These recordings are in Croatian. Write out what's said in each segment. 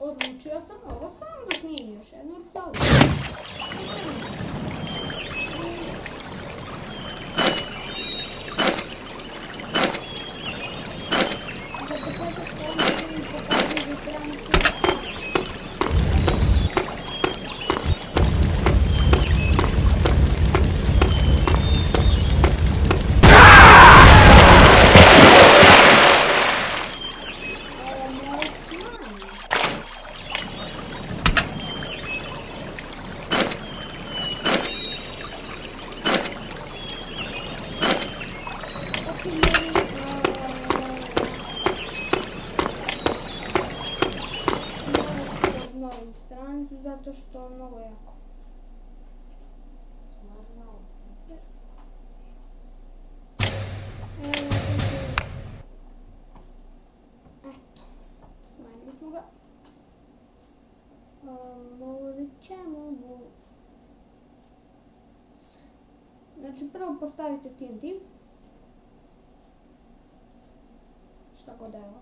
Odlučio sam ovo samo da snimim još jednu epizodu. Za početak ovo mi pokazuje da trebamo sve staviti. Stranicu zato što je mnogo jako. Eto, smanjili smo ga. Morat ćemo mu... Znači prvo postavite TNT. Šta god da je ovo.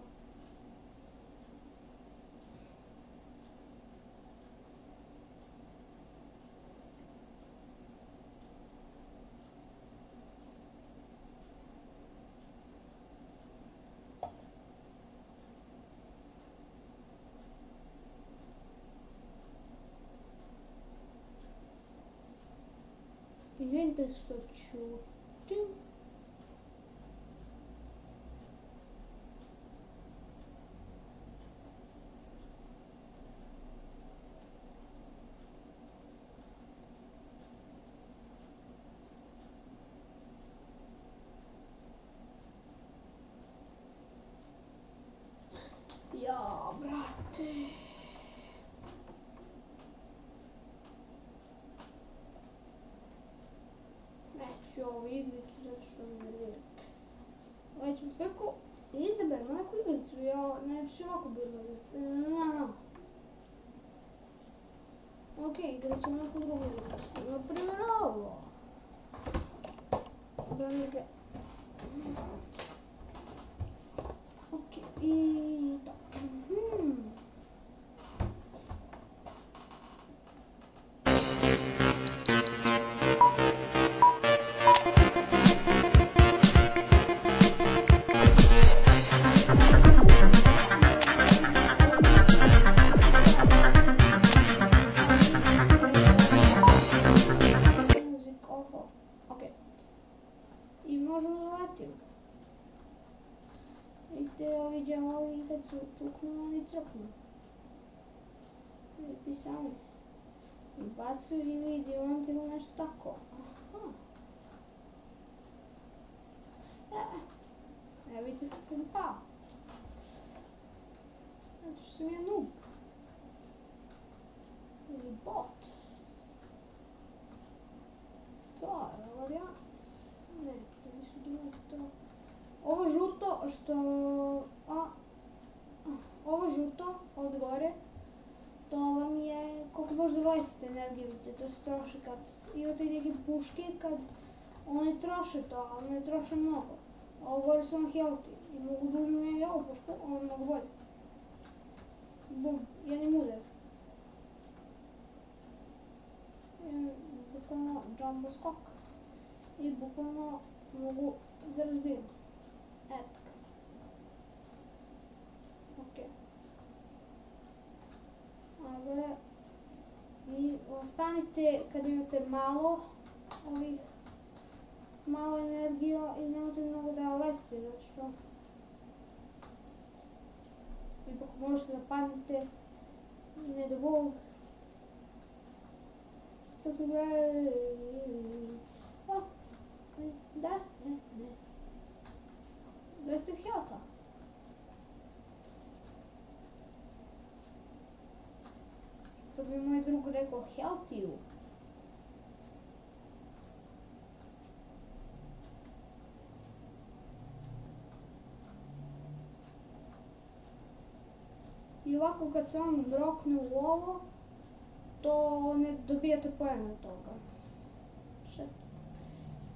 Izvinite što čutim. Ja, brate. Neću ovu igricu zato što mi nervira. Ovo ćemo tako izaberemo neku igricu. Ja neću ovako bilo igricu. Ok, igrat ćemo neku drugu igricu. Naprimjer ovo. Da neke... Ok, i tako. Vidite, ovi džavovi kad su puknu, oni crknu. Vidite sami. Bacuju ili diamant ili nešto tako. Evo vidite, sad sam pao. Zato što sam ja noob. Ili bot. To je varijant. Ne, to nisu diamant, to... Ovo žuto što... Ovo žuto od gore, to vam je koliko možda vletite energije, vidite, to se troši kad imate neke puške, kad one troše to, ali ne troše mnogo. Ovo gore su vam healthy i mogu da uzmem i ovu pušku, ovo je mnogo bolje. Bum, jednim udarom. Bukvalno jumbo skok i bukvalno mogu da razbijem. Eto ga. Ok. Gore. I ostanite kad imate malo ovih malo energija i nemate mnogo da letite, zato što ipak možete da padnete, ne do Bog. Tako da... Da, ne. 25 healtha. To bi moj drug rekao healthy-u. I ovako kad se on rokne u ovo, to ne dobijate poena od toga.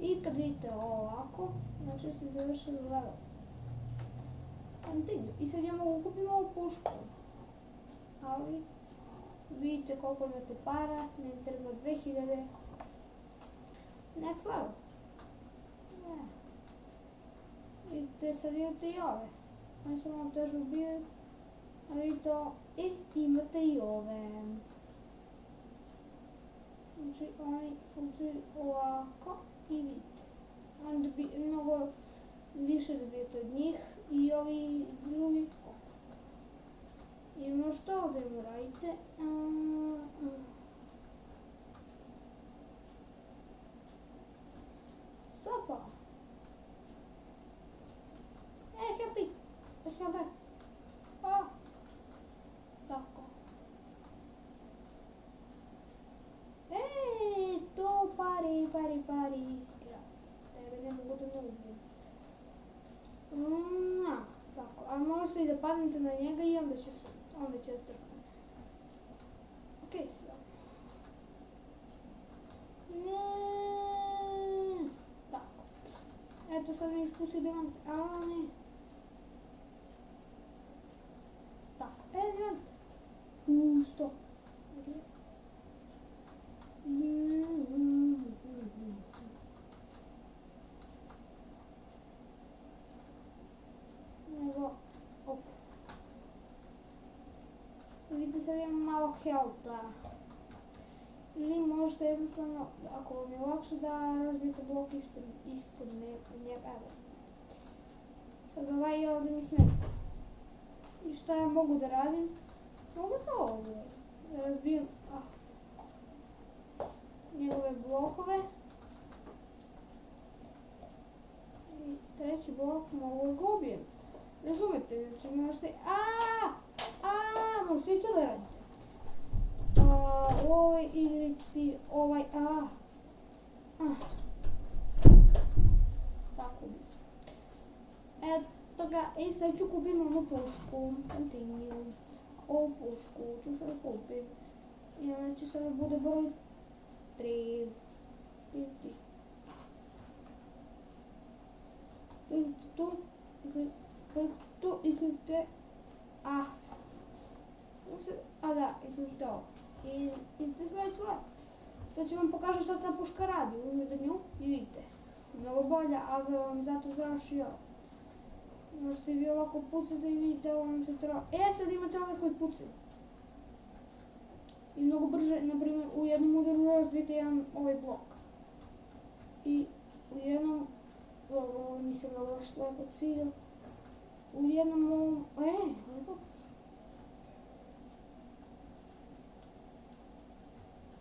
I kad vidite ovako, znači ste završili level. Continue. I sad ja mogu kupiti ovu pušku. ali vidite koliko imate para, ne treba 2000. Next level. Vidite, sad imate i ove. Oni se malo teže ubijaju. A vidite, imate i ove. Znači, oni funkcionuju ovako i vidite. Oni mnogo više dobijete od njih i ovi drugi. I možete ovdje im radite. Sapa. Helti. Helti. Tako. To pari. Ja, tebe ne mogu da ne ubijem. Tako, ali možete i da padnete na njega i onda će crkne. Okej, sve. Tako. Eto, sad mi ispustio dijamant, a ne. Tako, dijamant. Pusto. Vidite, sad imam malo helta. Ili možete jednostavno, ako vam je lakše, da razbijete blok ispod njega. Evo. Sad ovaj ovdje mi smeta. I šta ja mogu da radim? Mogu to ovdje. Da razbijem njegove blokove. I treći blok mogu ga ubijem. Razumete, znači možete... možete i to da radite. U ovoj igrici, tako ubi se. Eto ga, i sad ću kupim onu pušku, continue. Ovu pušku ću sad kupim. I onda će sada bude broj 3. Kliknite tu, i kliknite i kliknite ovo. I idete sljedeći level. Sad ću vam pokažem šta ta puška radi. Uzmite nju i vidite. Mnogo bolja, ali vam zato završi ovo. Možete vi ovako pucati i vidite ovo vam se treba. Sad imate ove koji pucaju. I mnogo brže, na primjer, u jednom udaru razbijete jedan ovaj blok. I u jednom, nisam ga baš slepo ciljao. U jednom ovom, lepo.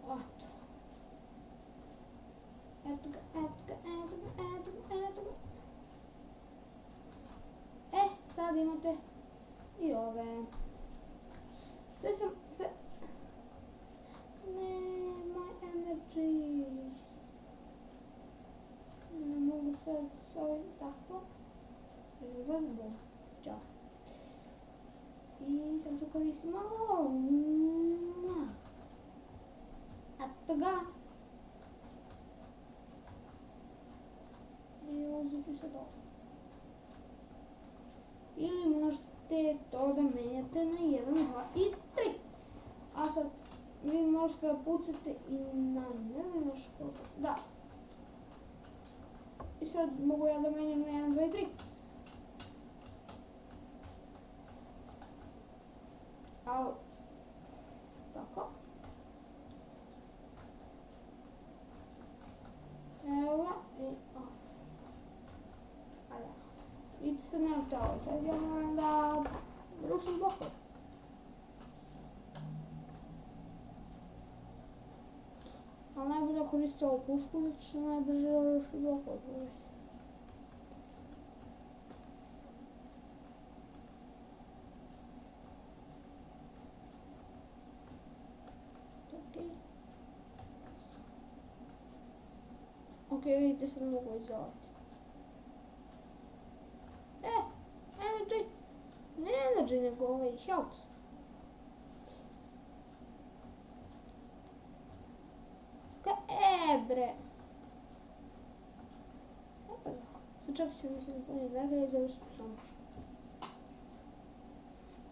Oto. Eto ga. Sad imate i ove. Nema energy. Ne mogu sad s ovim tako. Izgledam. Ćao. I sad ću koristiti malo. Eto ga. I uzet ću sad ovo. Ili možete to da menjate na 1, 2 i 3. A sad vi možete da pucate i na ne znam još koliko. Da. I sad mogu ja da menjam na 1, 2 i 3. Ali, tako. Evo ga i off. Vidite, sad nemate ovo, sad ja moram da rušim blokove. Ali najbolje koristiti ovu pušku, zato što najbrže ruši blokove. Ok, vidite, sad mogu izdavati. Energy! Ne energy, nego ovaj health. Bre! Eto ga. Sad čekat ću mislim da puniti energije i završiti samočku.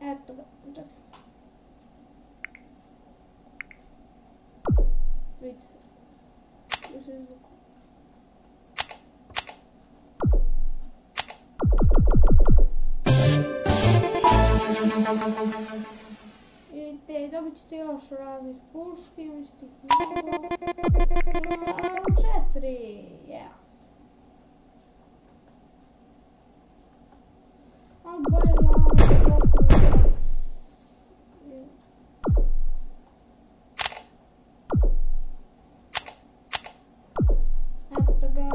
Eto ga, čekaj. Vidite, dobit ćete još raznih puški, imat ćete ih mnogo. Idemo na level 4, yeah. Ali bolje da vam pokupiti. Eto ga.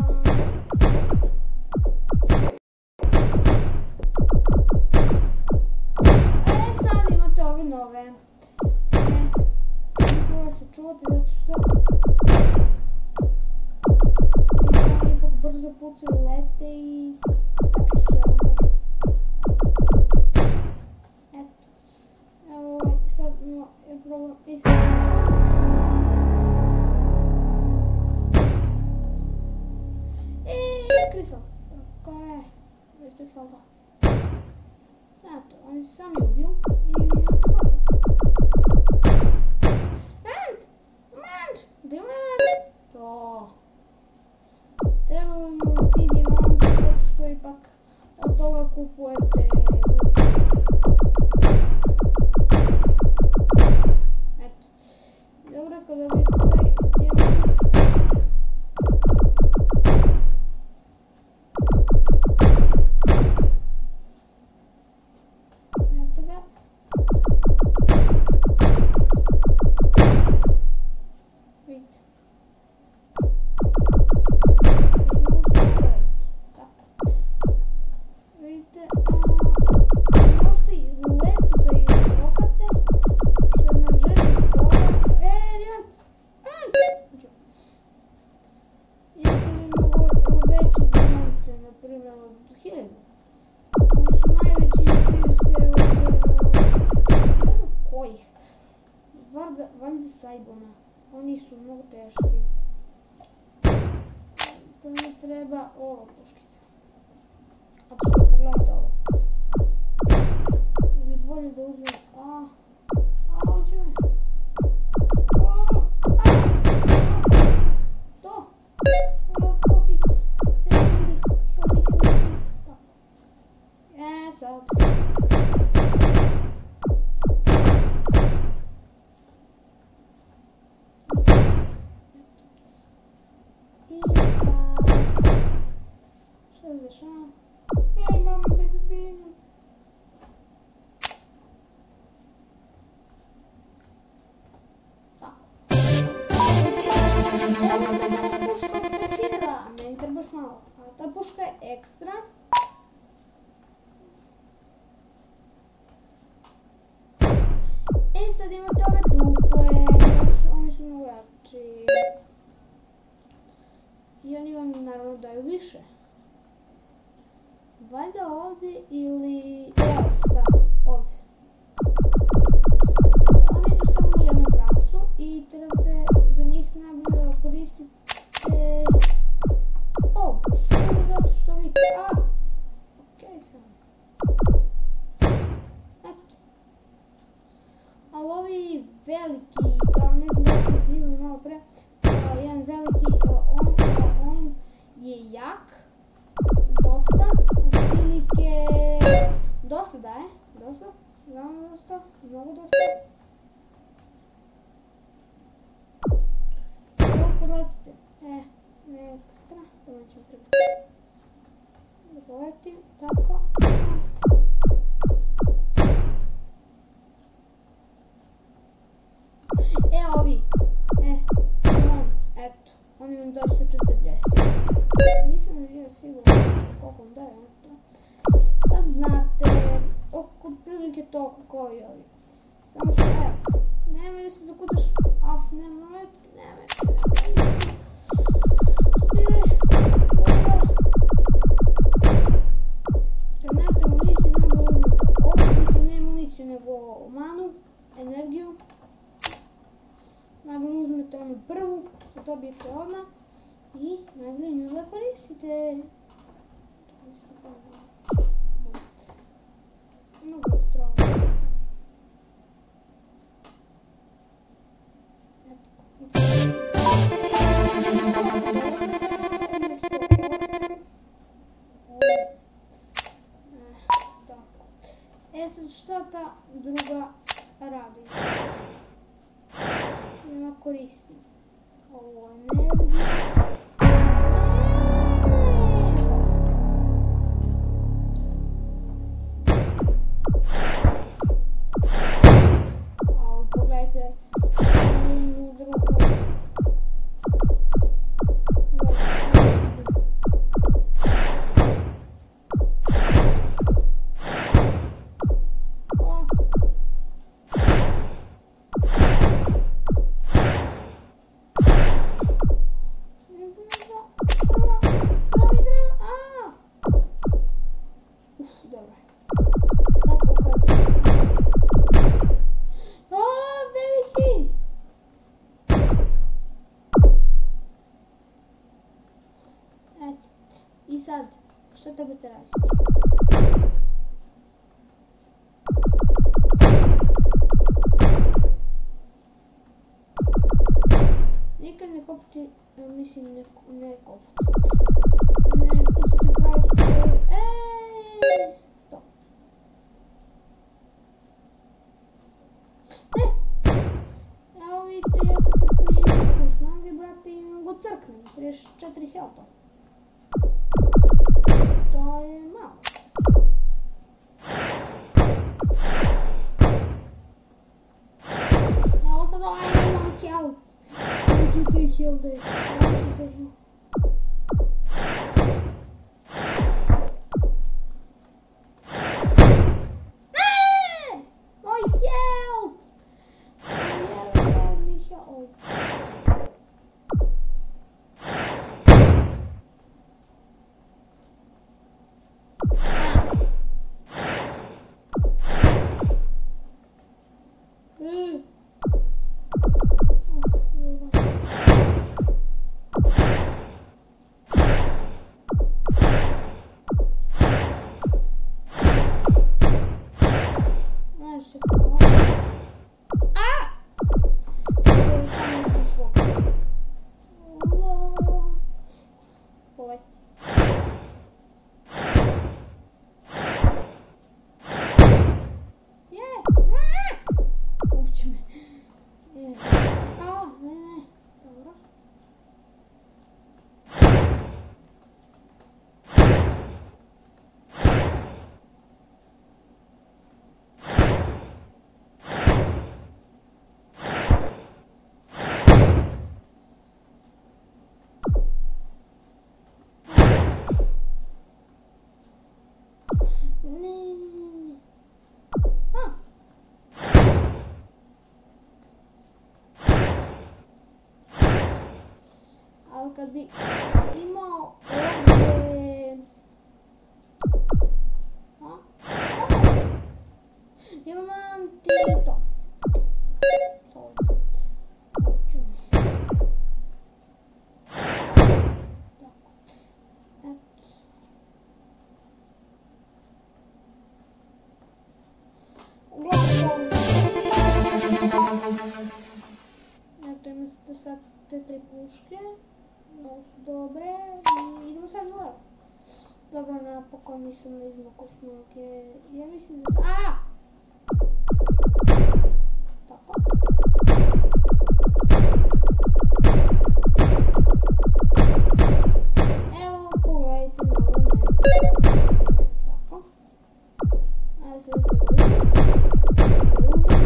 Sad imate ove nove. Prvo se čuvati zato što vidite, ipak brzo pucaju, lete i tako su što vam kažu. Eto. Evo sad je problem kristal. Tako je. Bez peskalta. Eto, oni se sami ubiju i imate posla. Dijamant! To. Trebaju vam ti dijamanti zato što ipak od toga kupujete luk. Eto. Dobro, kada vidite taj dijamant. Eto ga. Vidite. Vidite, možete i u letu da ih rokate, što je na žešćih fora. Dijamant! Imate li mnogo veći dijamante, na primjer od 1000. Oni su najveći, biju se od, ne znam kojih, valjda Saibona. Oni su mnogo teški. To mi treba ova puškica. A to što pogledajte ovo. Ili bolje da uzmem... Hoće me. To. Helti. Tako. Sad. Šta se dešava? Ja imam benzinu. Tako. Evo ta nova puška od 5000, meni treba još malo. A ta puška je ekstra. I sad imate ove duple, oni su mnogo jači. I oni vam naravno daju više. Valjda ovdje ili... Evo su, da, ovdje. Oni idu samo u jednom pravcu i trebate za njih najbolje koristite ovu pušku, zato što vidite... Okej sam. Eto. Ali ovi veliki, kao ne znam da ste ih vidjeli malo pre, jedan veliki, on je jak, dosta, otprilike, dosta daje, dosta, veoma dosta, mnogo dosta. Koliko letite? Ne ekstra, to nećemo trebati. Da poletim, tako. Ovi, eto, oni vam daju 140. Nisam bio sigurno koliko vam daju, eto. Sad znate, oko prilike toliko kao i ovi. Samo što evo, nemoj da se zakucaš, nemoj. Kad nemate municiju, najbolje uzmete ovo, mislim ne municiju nego manu, energiju. Najbolje uzmete onu prvu, što dobijete odmah i najbolje nju da koristite. Mnogo je strano. Eto, idemo. Sad imam toliko dovoljno da umjesto osam. Tako. Sad šta ta druga koristim. Ovo energiju. Ali pogledajte jednu drugu. I sad, šta trebate raditi? Nikad ne kopati, mislim ne kopati. Ne pucati pravi specijalno. To. Ne! Evo vidite, ja sam sad prije snage, brate, i go crknem. 34 helta. To je malo. Evo sad ovaj ima health. Uđite i heal da ih. Uđite i heal. Ne! Moj health! Jedan health. Ali kad bi imao ovdje... Imam antidoto. Hoću. Tako. Uglavnom. Eto, imam sad te 3 puške. Ovo su dobre. I idemo sad na levo. Dobro, napokon nisam izmakao snage. Ja mislim da sam... Tako. Evo, pogledajte na ovo nebo. Tako. Ajde sad ste ga vidjeli. Ružno.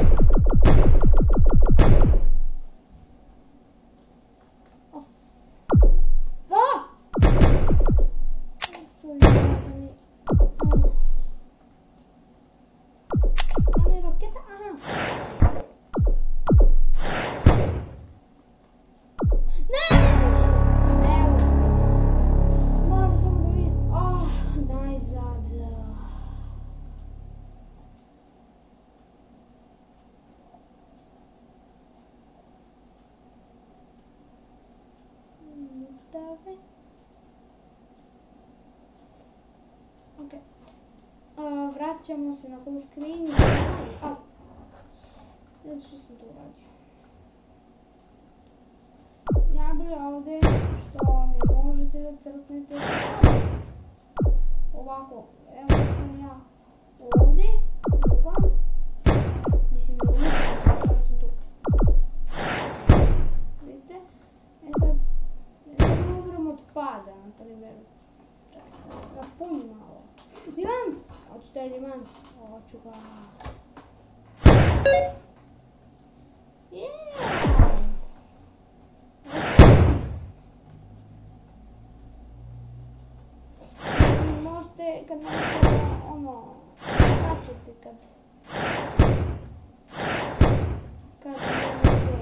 Ok. Vraćamo se na full screen i... Ne znam što sam tu uradio. Najbolje ovdje što ne možete da crknete. Ovako, evo sad sam ja ovdje, lupam. Mislim da lupam, stvarno sam tu. taj dimant. Hoću ga. Možete kad nemate skačete kad nemate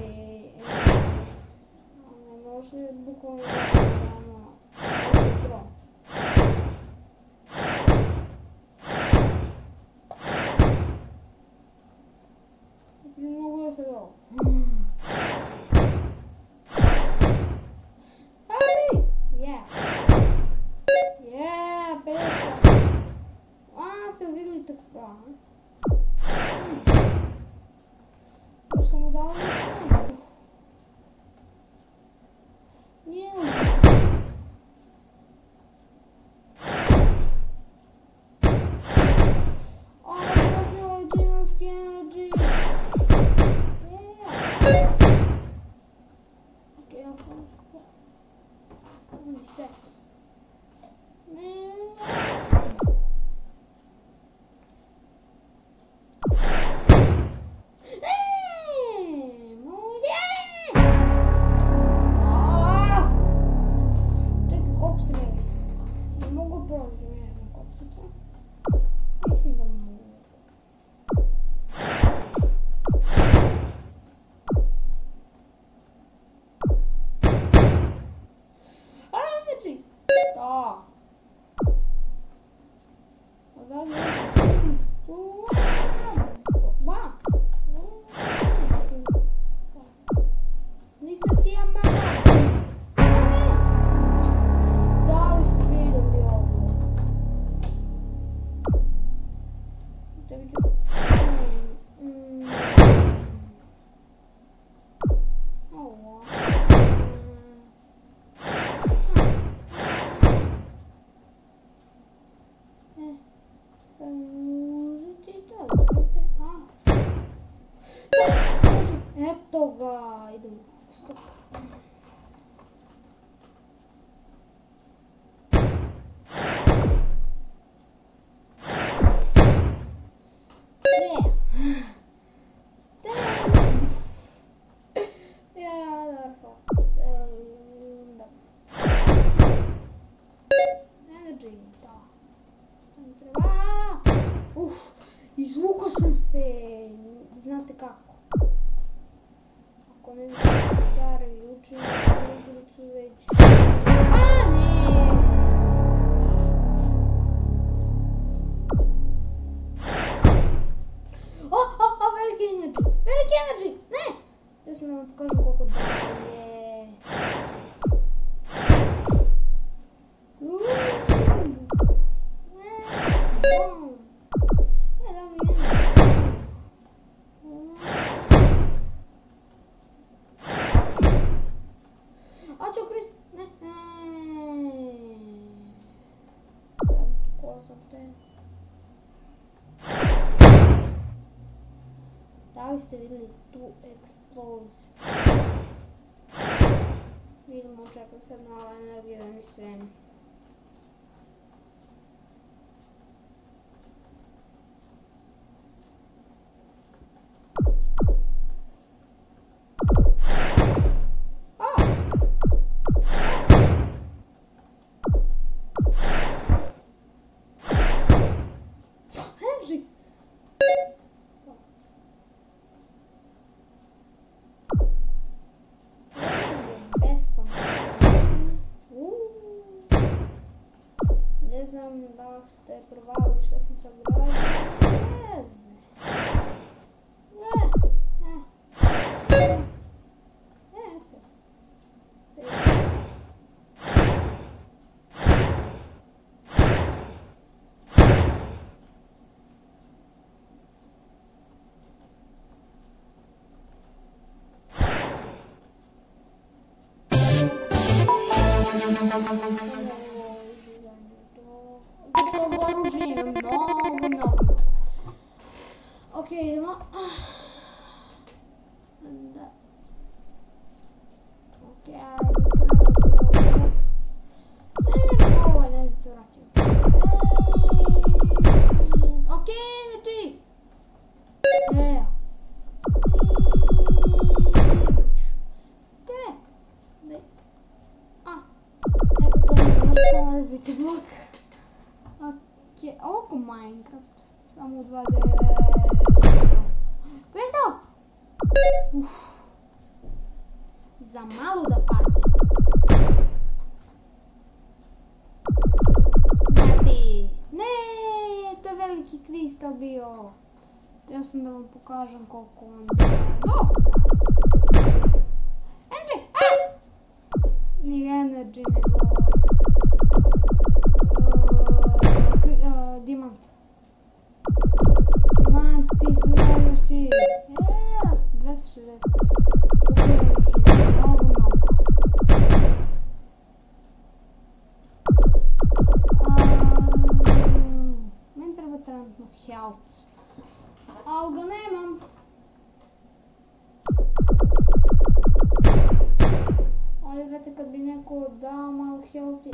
možete bukvalno pro. Mogu da se ovo. Ali! Yeah! Yeah! 50! Ste vidjeli tako pravo? Još sam mu dala nekako. Nije. Bacila je džinovski energy. Mi se. Čekaj, koliko se ne visi. Ne mogu proći mi jednu kockicu. Mislim da mogu. Da. Odavde još tu. Nisam ti ja mama. Da li ste vidjeli ovo? Tebi ću... Ovo. Eto ga, idemo, stop. Yeah. Thanks. Yeah, därför. Energy, da. Tam treba. Izvukao sam se, znate kako. Ako ne znate carevi, učimo svoju igricu već... A ne! Veliki energy! Veliki energy! Ne! Te sam da vam pokažem koliko daje. Ne, da mi energy. Ačo, Chris, ne. Ko sam te? Da li ste vidjeli tu eksploziju? Vidimo, čekam sad malo energije da mi se... Ne znam da ste provalili što sam sad uradio, ne znam. Ovo oružje ima mnogo. Ok, idemo. Da. Ok, ajde krenemo. Ovo je ne se vratio. Ok, razbiti blok. Ok, oko Minecraft. Samo u 2D. Kristal! Uff. Za malo da padne. Dati! Ne, to je veliki kristal bio. Htio sam da vam pokažem koliko on daje. Dosta daje. Energy! Nije energy, nego Dimant. Dimanti su najveći. Jes, 260. Mnogo. Meni treba trenutno health. Ali ga nemam. Ali brate, kad bi neko dao malo healthy.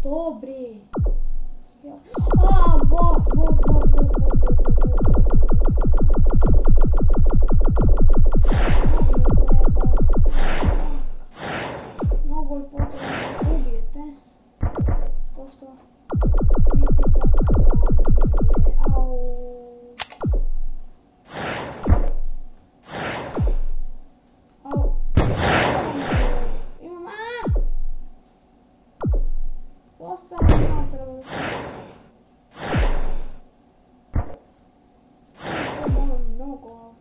Dobre. Boss. Mnogo je potrebno da ubijete. Pošto vidite ipak je imam dosta malo treba da se to malo mnogo.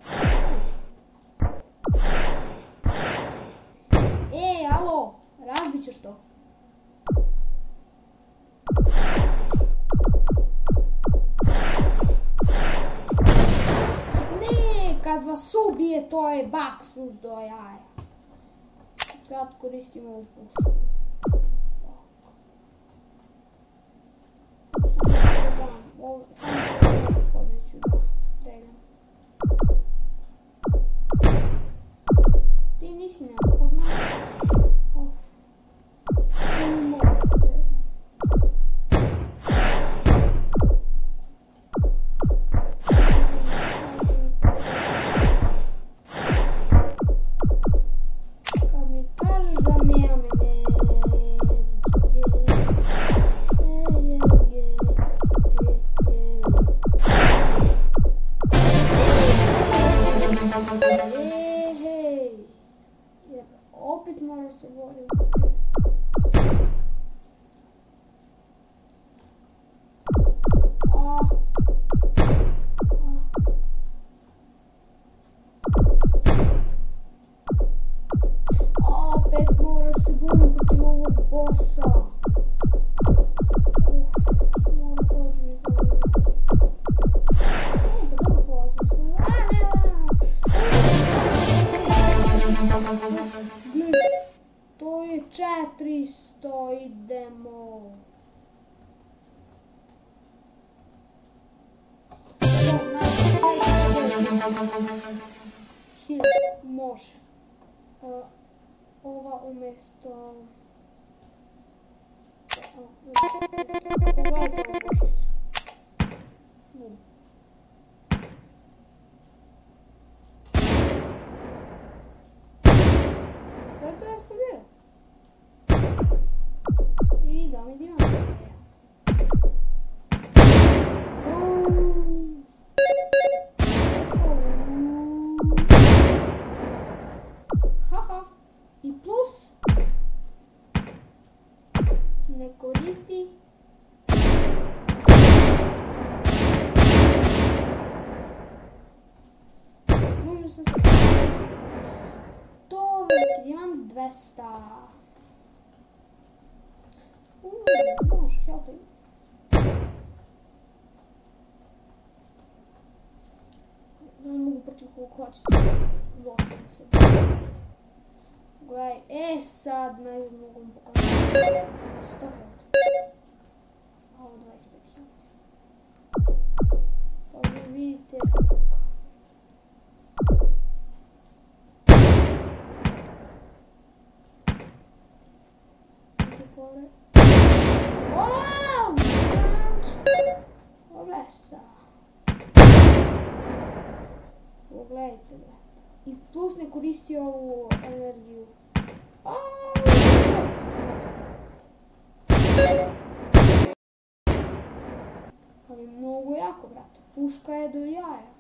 Alo, razbit ćeš to. Kad vas ubije, to je baksus do jaja. Kad koristim ovu pušku. Samo neću da streljam. Ti nisi neophodna. Ti ne mogu da streljam. Opet mora se boriti. Opet mora se boriti protiv ovog bossa. Mora prođu izgledati. Dobro pozdrav. To je 400, idemo. Dajte sad ovu mušicu. Može. Ova umjesto... Pogledajte ovu mušicu. Sad to eksplodira. I da mi dimam eksplodira. Haha. I plus ne koristi služio sam se to veliki dijamant 200. Može, healthy. Ne mogu protiv koliko hoćete. Losim se. Gledaj, sad ne znam mogu vam pokazati. 100 healthy. A ovo 25 healthy. Pa vi vidite gore. Wow! Resta. Pogledajte, brate. I plus ne koristi ovu energiju. Ali mnogo jako, brate. Puška je do jaja.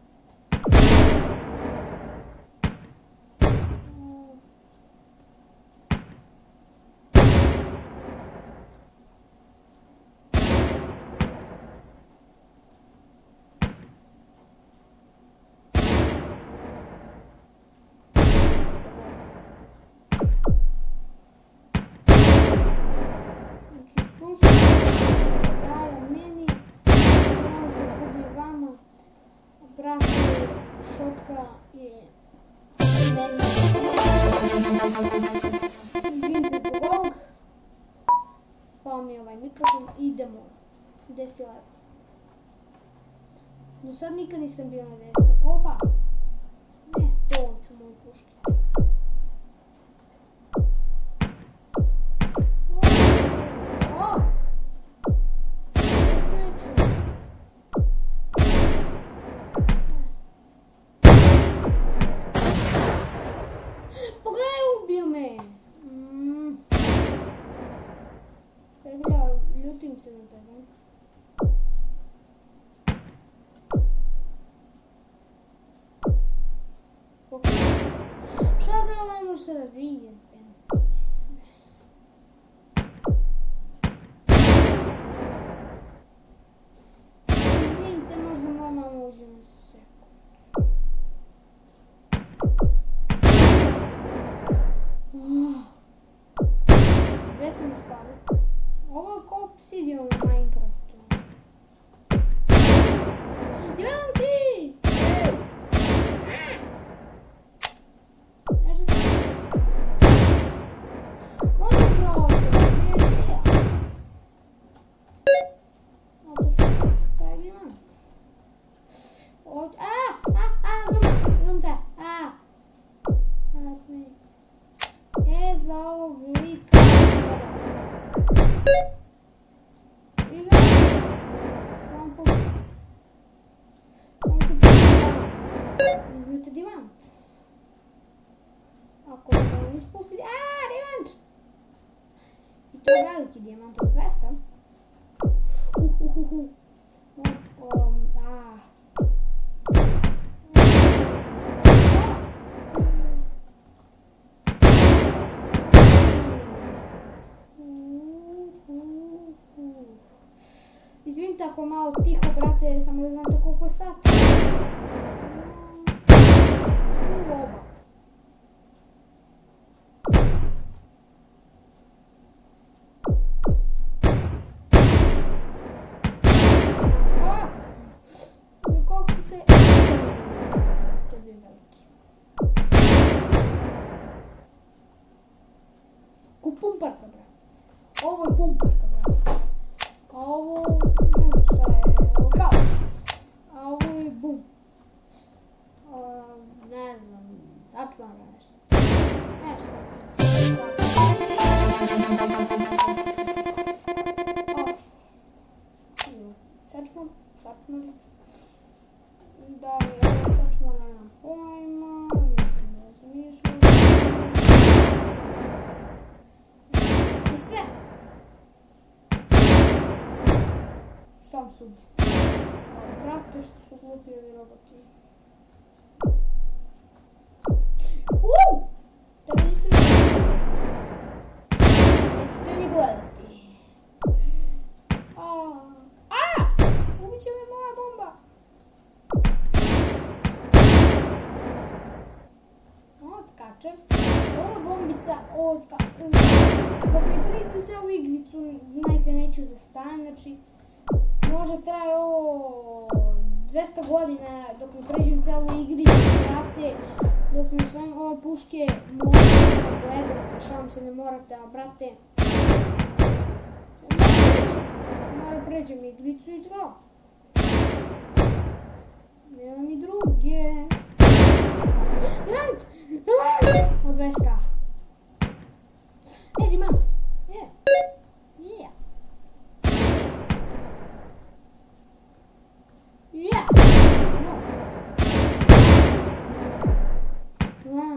Jaja meni, možda bude vama, brate, šotka je meni. Izvinite zbog ovog, pao mi je ovaj mikrofon, idemo. 10 level. Do sad nikad nisam bio na 10. Opa! Ne, to ću moju puški. Ljutim se na tebe. Šta pravo ne može se razvijet? Izvinite, možda moja mama uđe na sekund. Dve sam ispali. Ovo je kao obsidian u Minecraftu. Diamanti! Nešto tiče. Može ovo se dobije. Zato što taj diamant. Zoom te. Za ovog lika i gledajte, samo pokušaj. Samo pokušaj. Uzmite dimant. Ako ovo ispustite, dimant! I to je veliki dijamant od 200. Izvinite ako malo tiho, brate, samo da znate koliko je sati. Oba. Koliko si se... To je bio veliki. Ko pumparka, brate. Ovo je pumparka, brate. A ovo, ne znam šta je, kaos. A ovo je bum. Ne znam, sačmara nešto. Nešto, sačmarica. Da li je ovo sačmara, nemam pojma, nisam razmišljala. I sve. Sam sudi. Brate, što su glupi ovi roboti. Tebe nisam vidio. Neću te li gledati. Ubiće me moja bomba. Odskače. Ova bombica odskače. Dok ne pređem celu igricu, znajte, neću da stanem, znači možda traje ovo 200 godina dok ne pređem celu igricu, brate, dok ne osvojim ove puške, morate da me gledate, šalim se, ne morate, a brate, moram pređem igricu i to. Nema mi druge. Dimant! Dimant! Od 200. Dimant! No.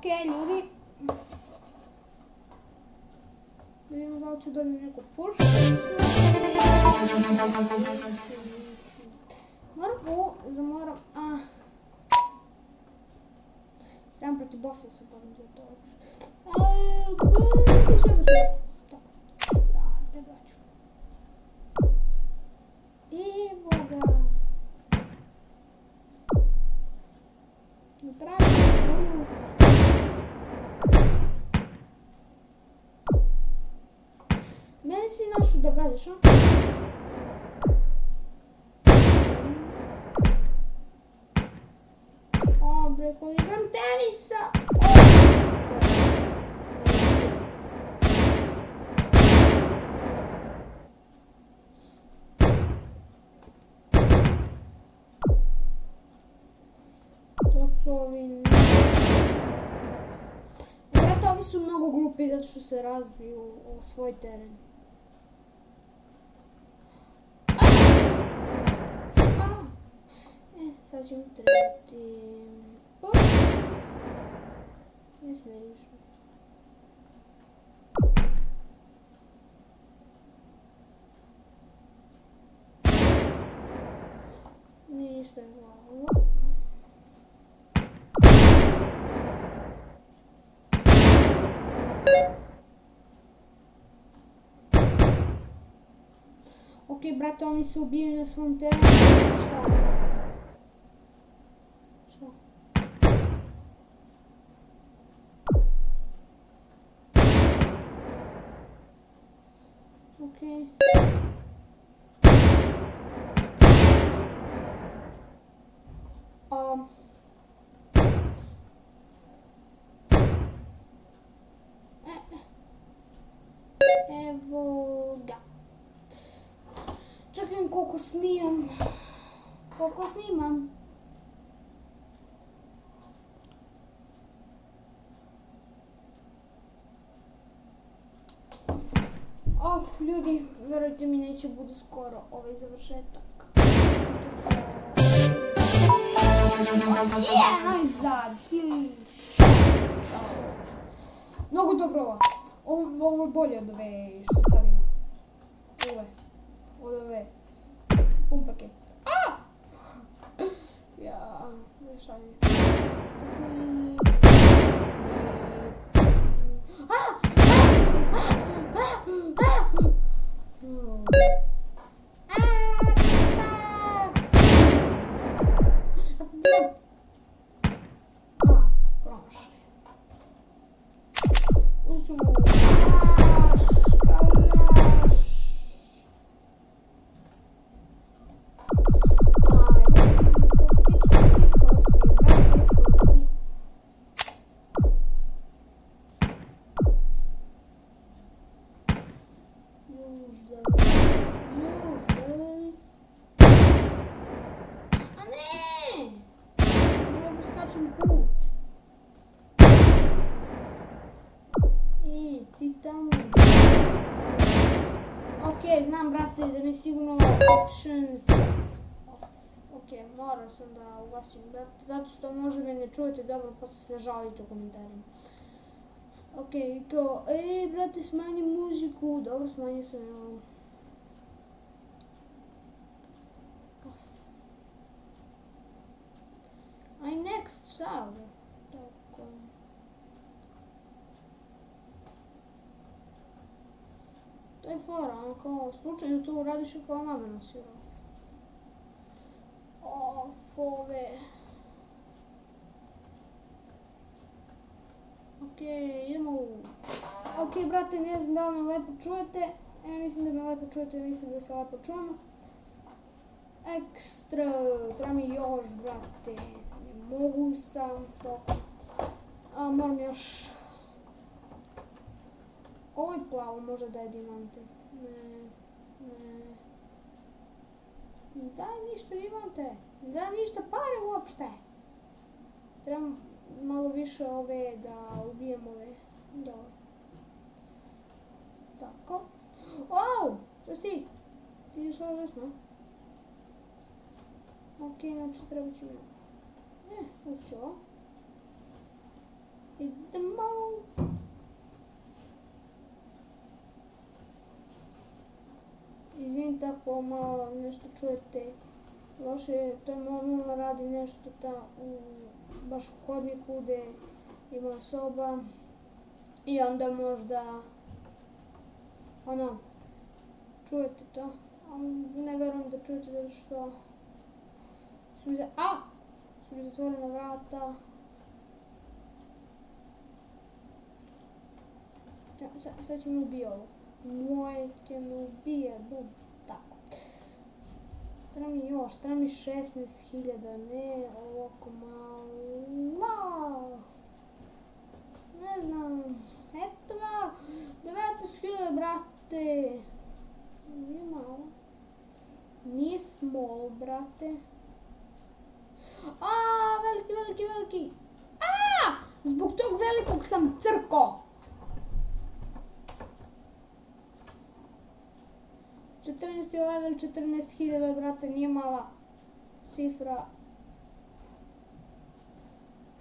ljudi. Da vidimo da li ću dobijem neku puškicu. Neću. Moram, trebam protiv bossa se borim za to. Tako, da, tebe ću. Evo ga. Napravim put. Meni si našu da gadaš, a? O, bre, ko igram tenisa! To su ovi... Brate, ovi su mnogo glupi zato što se razbiju o svoj teren. Sad ćemo trebati... Ne smije više. Nije ništa je glavo. Ok, brate, oni se ubijaju na svom terenu, ne znam šta. Šta? Ok. Evo ga. Čekam koliko snimam. Ljudi, verujte mi, neće bude skoro ovaj završetak. Najzad, 1600. Mnogo dobro. Ovo je bolje od ove što sad ima. Od ove. Pun paket. Ja, šta mi je? Promašaj. Uzet ću mu put. Ti tamo. Ok, znam, brate, da mi sigurno options off. Ok, morao sam da ugasim, brate, zato što možda me ne čujete dobro pa se žalite u komentarima. Ok, kao, brate, smanji muziku. Dobro, smanji sam, evo. Aj, next, šta ovdje? Tako. To je fora, ono kao, slučajno to uradiš i kao namjerno si uradi. Ove. Ok, idemo u... Ok, brate, ne znam da li me lepo čujete. Mislim da me lepo čujete, mislim da se lepo čujemo. Ekstra, treba mi još, brate. Ne mogu sam, toliko. Moram još... Ovo je plavo, može da je dijamante. Ne daj ništa dijamante. Ne daj ništa pare uopšte. Trebam malo više ove da ubijem ove dole. Tako. Šta si ti? Ti ideš ovo desno? Ok, znači treba ću... uzet ću ovo. I pomalo nešto čujete loše, to je ono radi nešto baš u hodniku gdje ima soba i onda možda čujete to, ali ne vjerujem da čujete zato što su mi zatvorena vrata. Sad će mi ubije ovo. Moje će mi ubije, tako. Treba mi 16.000, ne ovako malo. Ne znam, eto ga, 19.000, brate. Nije malo. Nije small, brate. Veliki. Zbog tog velikog sam crko. 14. level, 14.000, brate, nije mala cifra.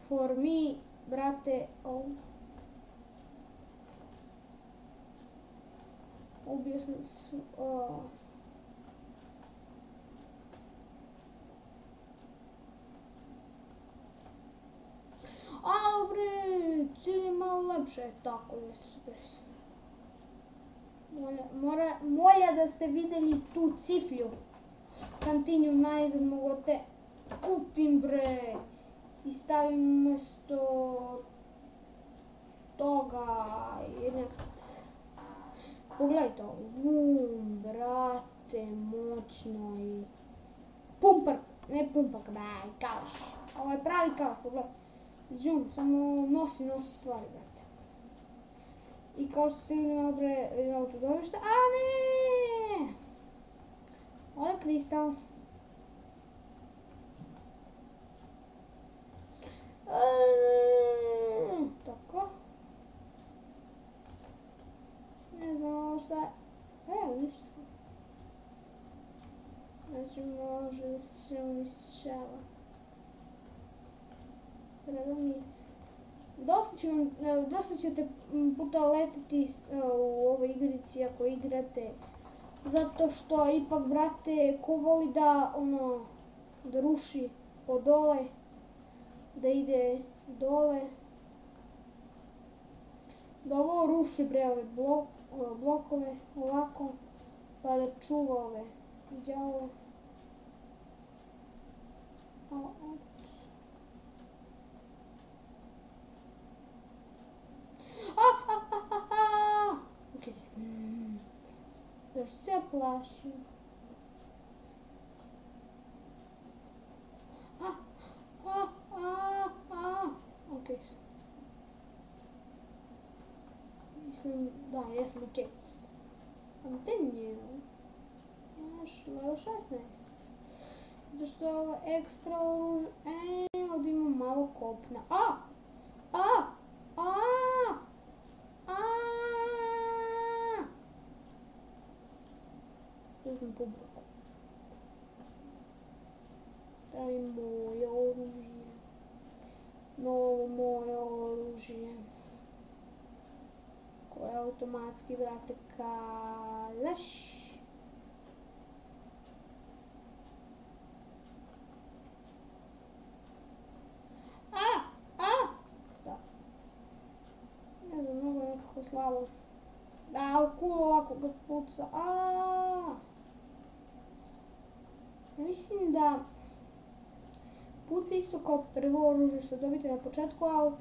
For me, brate, ubio sam alo bre, cilj je malo lepše, tako 240. Molja da ste vidjeli tu ciflju. Kantinu najzad mogu te kupim bre i stavim mjesto toga jednak. Pogledajte ovo, brate, moćno i pumpak, ne pumpak, kalaš. Ovo je pravi kalaš, pogledaj. Žum, samo nosi stvari, brate. I kao što ste vidjeli malo bre novo čudovište, ne! Ovo je kristal. Tako. Ne znam ovo šta je. Evo, ništa sam. Znači može da se umišćava. Treba mi... Dosta ćete puta letiti u ovoj igrici ako igrate, zato što ipak, brate, ko voli da ruši po dole, da ide dole, da ovo ruši bre ove blokove ovako, pa da čuva ove đavole. Još se plašim. Okej. Mislim, da, jesam okej. Antenje. Znaš, level 16. Zato što je ovo ekstra oružje. Ovdje imam malo kopna. Uzmem pumpak. Treba mi moje oružje. Novo moje oružje. Koje automatski, brate, kalaš. Da. Ne znam, mnogo je nekako slabo. Da, u kulu ovako ga puca. Mislim da puca isto kao prvo oružje što dobite na početku, ali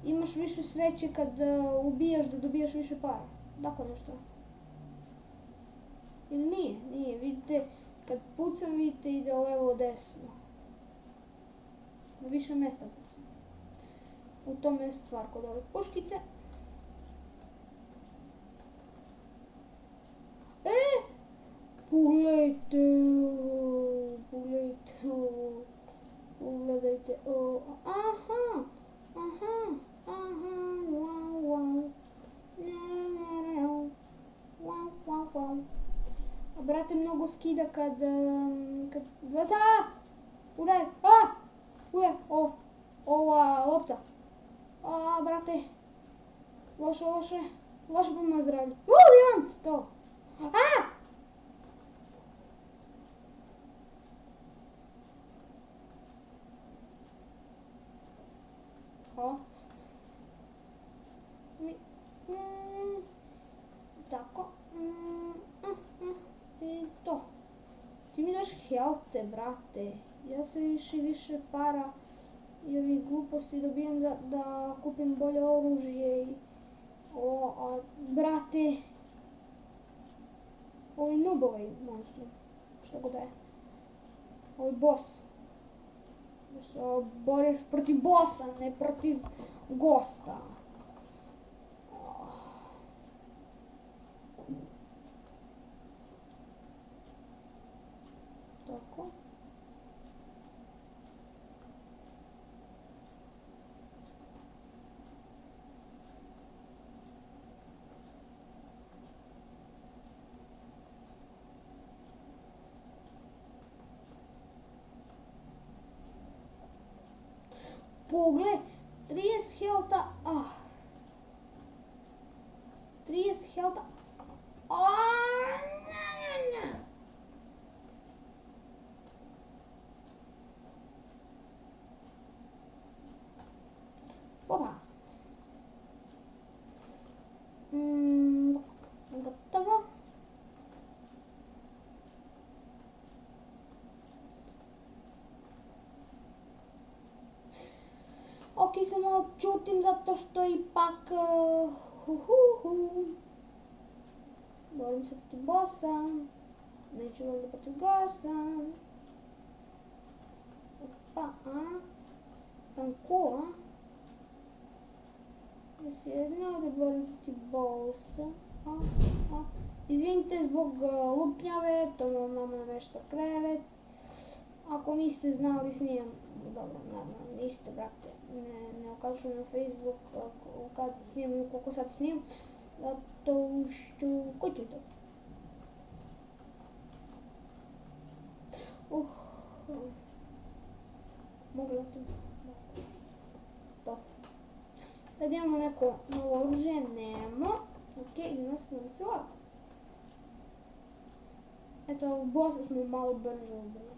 imaš više sreće kad ubijaš da dobijaš više para. Tako nešto. Ili nije? Nije. Vidite, kad pucam, vidite, ide levo desno. Na više mjesta pucam. U tome je stvar kod ove puškice. Pogledajte, wow. Brate, mnogo skida kad udaj, ova lopta. Brate, loše po moje zdravlje. Dijamant, to. jel te, brate? Ja se više i više para i ovih gluposti dobijam da kupim bolje oružje i... brate, ovaj noob, ovaj monstrum, što god je. Ovaj boss. Boriš protiv bossa, ne protiv gosta. Tako. Pogled, 30 helta, 30 helta, Opa. Gotovo. Ok, se malo čutim zato što ipak... Borim se protiv bossa. Neću valjda protiv gossa. Opa, sam cool, Ja se jedno da borim protiv bossa. Izvinite zbog lupnjave, to mu mama namešta krevet. Ako niste znali, snimam, dobro, naravno, niste, brate, ne okačujem na Facebook kad snimam, koliko sati snimam, zato što, ko će to? Mogu da to. Sad imamo neko novo oružje, nemamo. Ok, idemo se namestila. Eto, bossa smo malo brže ubili.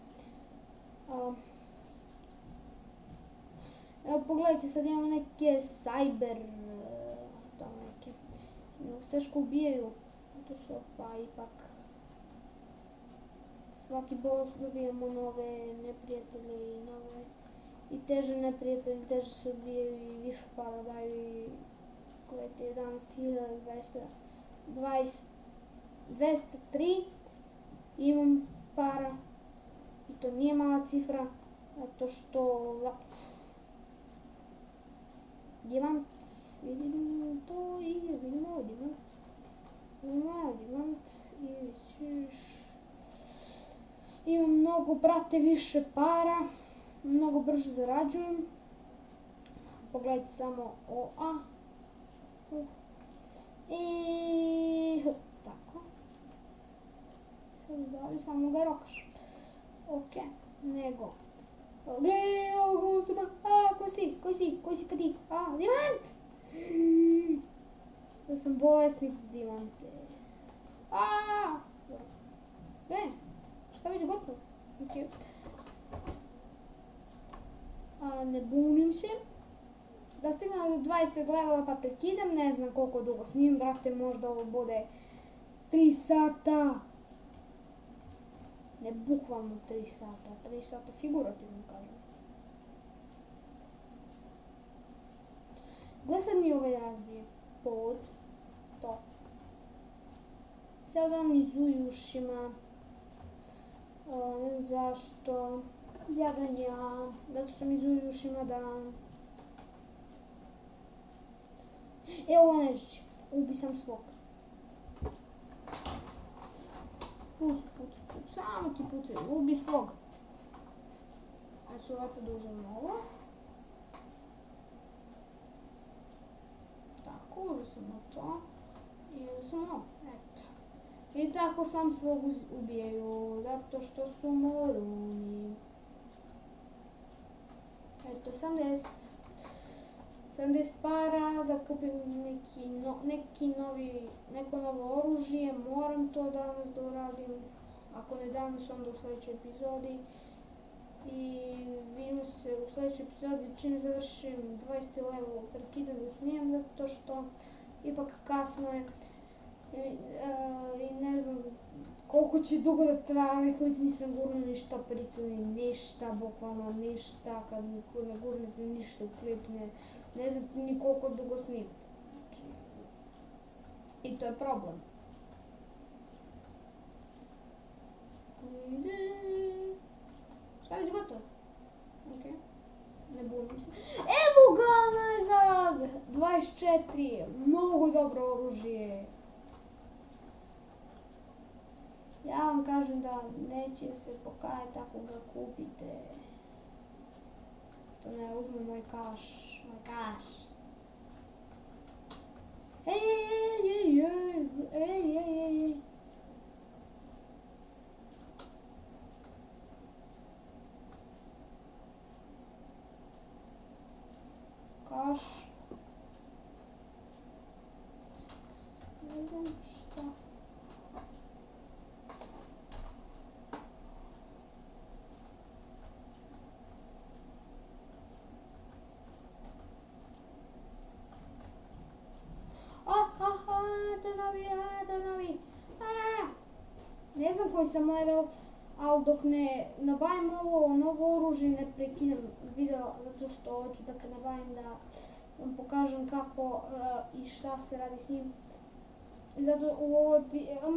Evo pogledajte, sad imamo neke cyber, tamo neke, se teško ubijaju, zato što pa ipak svaki boss dobijamo nove neprijatelje i nove i teže neprijatelje, teže se ubijaju i više para daju i gledajte 11.203 imam para i to nije mala cifra, zato što dijamant, vidim to i vidimo dijamant i imam mnogo, brate, više para, mnogo brže zarađujem. Pogledajte samo i tako. Da li samo ga rokaš? Ok, nego. Gledaj ovog monstruma, koji si pa ti? Dijamant! Da sam bolesnik za dijamante. Šta već gotovo? Ok. Ne bunim se. Da stignem do 20. levela pa prekidam, ne znam koliko dugo snimim, brate, možda ovo bude 3 sata. Ne bukvalno 3 sata, 3 sata figurativno kažem. Gle sad mi ovaj razbije pod to. Ceo dan mi zuju ušima. Ne znam zašto. Jadanja, zato što mi zuju ušima da... Evo nežić, ubi sam svog. Puc, samo ti pucaj, ubi svog. Znači ovako dužem ovo. Tako, uzeo sam to. I uzeo sam ovo, eto. I tako sam svog ubijaju, zato što su moruni. Eto, 70 para da kupim neko novo oružje, moram to danas da uradim, ako ne danas onda u sljedećoj epizodi i vidimo se u sljedećoj epizodi čim završim 20. level, prekidam da snijem zato što ipak kasno je I ne znam koliko će dugo da traje, klip nisam gurnuo ni štopericu, ni ništa, bukvalno ništa, kad ne gurnete ništa u klip, ne znate ni koliko dugo snimate. I to je problem. Šta već gotovo? Ok, ne budim se. Evo ga nazad! 24, mnogo dobro oružje. Ja vam kažem da neće se pokajati ako ga kupite. To ne uzme moj kaš. Ej. Kaš. Ne znam šta. Ne znam koji sam level, ali dok ne nabavim ovo novo oružje, ne prekinem video, zato što hoću da kad nabavim da vam pokažem kako i šta se radi s njim. Zato u ovoj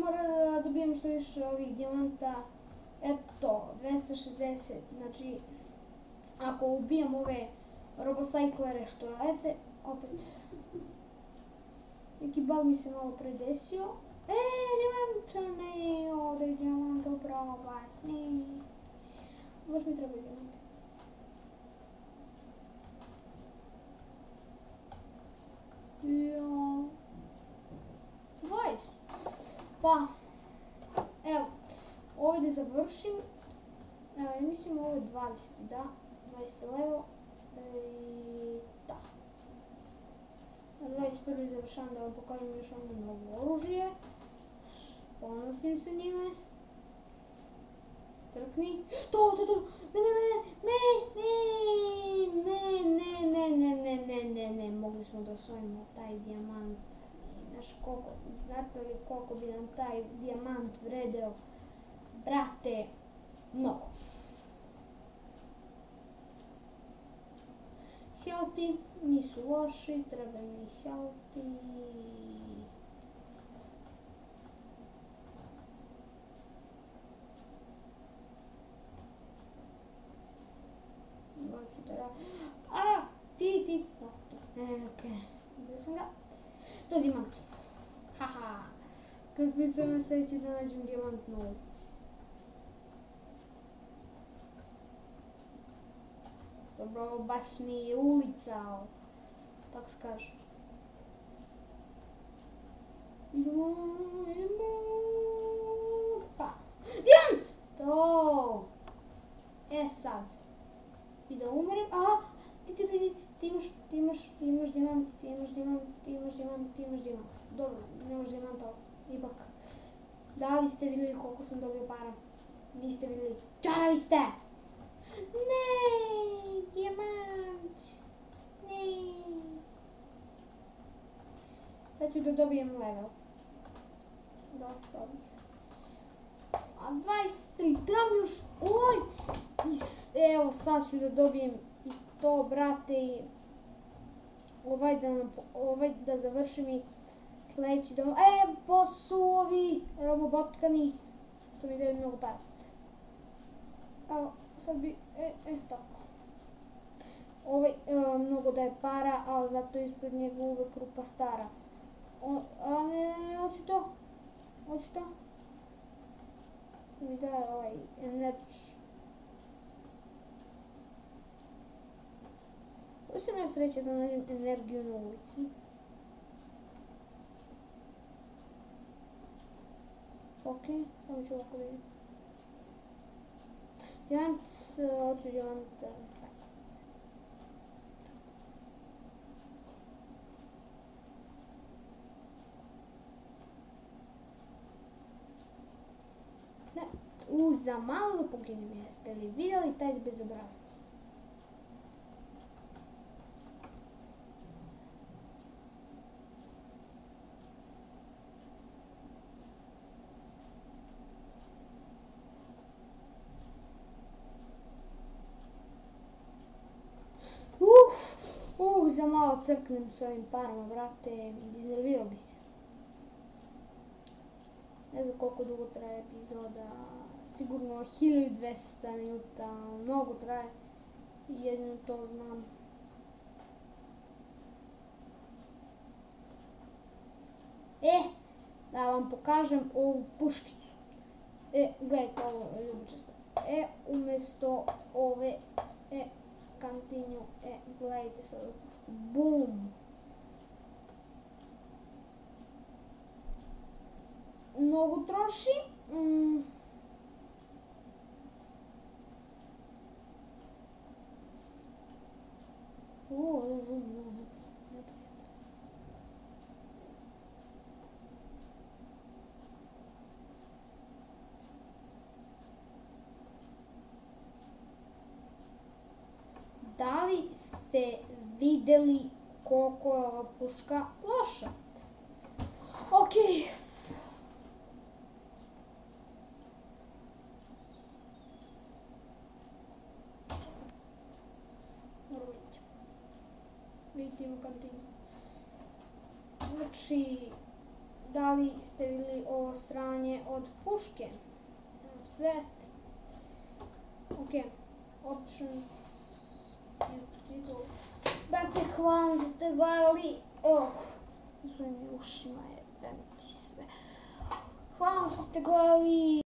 moram da dobijem što više ovih dijamanta, eto, 260, znači ako ubijem ove robosajklere što radite, opet neki bug mi se malo predesio. Diamantčane, ovdje dijamant upravo gasni. Baš mi treba dijamant. Ja. 20. Pa, evo, ovdje da završim. Evo, mislim ovo je 20, da, 20 level. I da. Na 21. završavam da vam pokažem još ono novo oružje. Ponosim se njime. Trkni. To. Ne. Mogli smo da osvojimo taj dijamant. Znate li koliko bi nam taj dijamant vredeo? Brate, mnogo. Healthy nisu loši, treba mi healthy. Hoću da radim. Ti. Okej, gdje sam ga? To je dijamant. Haha. Kakvi sam na sreći da nađem dijamant na ulici. Dobro, baš nije ulica, ali tako se kaže. Idemo. Pa. Dijamant! To. Sad. I da umrem. Ti imaš dijamant. Dobro, nemaš dijamanta, ipak. Da li ste vidjeli koliko sam dobio para? Niste vidjeli. Čaravi ste! Ne, dijamant. Ne. Sad ću da dobijem level. Dosta ovih. A 23, trebam još, evo sad ću da dobijem i to, brate, i da završim i sljedeći dom. Su ovi robobotkani, što mi daju mnogo para. Evo, sad bi, tako. Mnogo daje para, ali zato ispred njega uvek rupa stara. Hoću to. Mi daje energy. Ovo sam ja sreća da nađem energiju na ulici. Ok, samo ću ovako vidjeti. Dijamant, hoću dijamant. Za malo da poginem, jeste li vidjeli taj bezobrazluk? za malo crknem s ovim parama, brate, iznervirao bi se. Ne znam koliko dugo traje epizoda, sigurno 1200 minuta, mnogo traje, jedino to znam. Da vam pokažem ovu puškicu. Gledajte ovo, ljubičasto. Umjesto ove, continue, gledajte sad ovu pušku, bum. Mnogo troši. Da li ste vidjeli koliko je ova puška loša? Okej. Vidimo continue. Znači, da li ste vidjeli ovo sranje od puške? Nadam se da jeste. Ok, options. Brate, hvala što ste gledali. Svojim ušima je sve. Hvala što ste gledali.